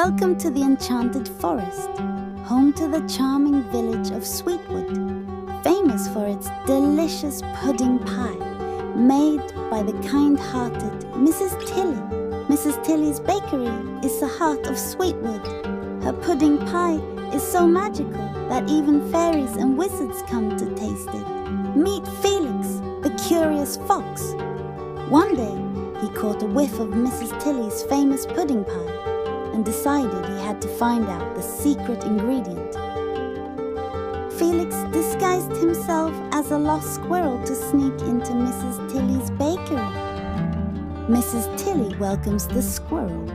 Welcome to the Enchanted Forest, home to the charming village of Sweetwood, famous for its delicious pudding pie, made by the kind-hearted Mrs. Tilly. Mrs. Tilly's bakery is the heart of Sweetwood. Her pudding pie is so magical that even fairies and wizards come to taste it. Meet Felix, the curious fox. One day, he caught a whiff of Mrs. Tilly's famous pudding pie and decided he had to find out the secret ingredient. Felix disguised himself as a lost squirrel to sneak into Mrs. Tilly's bakery. Mrs. Tilly welcomes the squirrel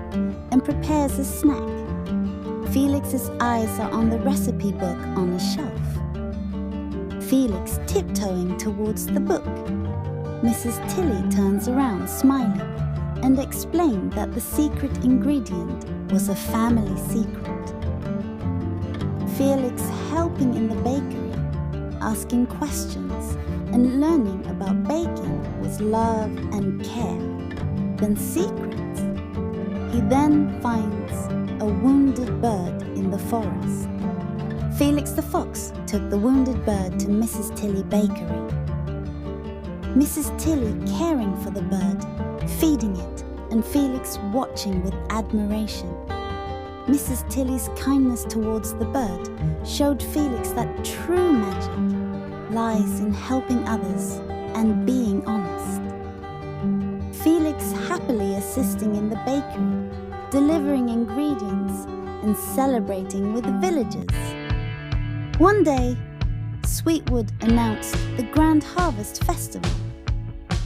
and prepares a snack. Felix's eyes are on the recipe book on a shelf. Felix tiptoeing towards the book. Mrs. Tilly turns around smiling and explained that the secret ingredient was a family secret. Felix helping in the bakery, asking questions and learning about baking was love and care, then secrets. He then finds a wounded bird in the forest. Felix the fox took the wounded bird to Mrs. Tilly bakery. Mrs. Tilly caring for the bird, feeding it, and Felix watching with admiration. Mrs. Tilly's kindness towards the bird showed Felix that true magic lies in helping others and being honest. Felix happily assisting in the bakery, delivering ingredients and celebrating with the villagers. One day, Sweetwood announced the Grand Harvest Festival.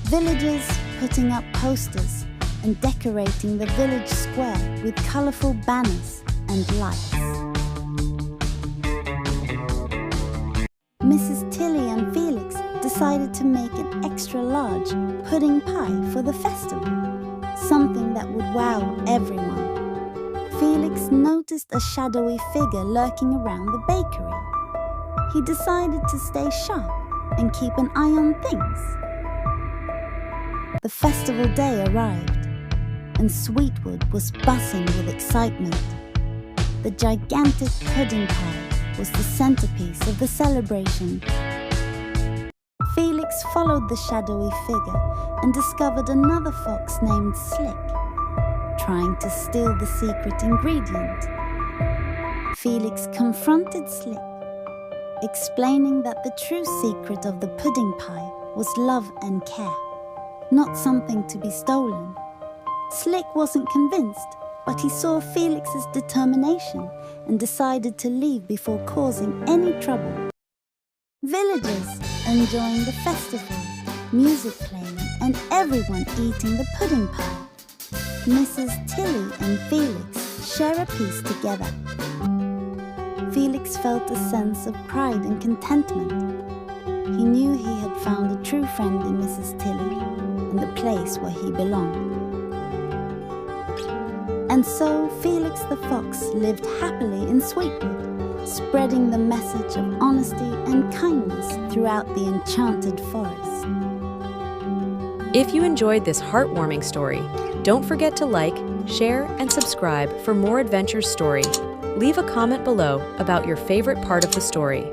Villagers putting up posters and decorating the village square with colourful banners and lights. Mrs. Tilly and Felix decided to make an extra large pudding pie for the festival, something that would wow everyone. Felix noticed a shadowy figure lurking around the bakery. He decided to stay sharp and keep an eye on things. The festival day arrived, and Sweetwood was buzzing with excitement. The gigantic pudding pie was the centerpiece of the celebration. Felix followed the shadowy figure and discovered another fox named Slick, trying to steal the secret ingredient. Felix confronted Slick, explaining that the true secret of the pudding pie was love and care, not something to be stolen. Slick wasn't convinced, but he saw Felix's determination and decided to leave before causing any trouble. Villagers enjoying the festival, music playing, and everyone eating the pudding pie. Mrs. Tilly and Felix share a piece together. Felix felt a sense of pride and contentment. He knew he had found a true friend in Mrs. Tilly and the place where he belonged. And so Felix the fox lived happily in Sweetwood, spreading the message of honesty and kindness throughout the enchanted forest. If you enjoyed this heartwarming story, don't forget to like, share, and subscribe for more adventure story. Leave a comment below about your favorite part of the story.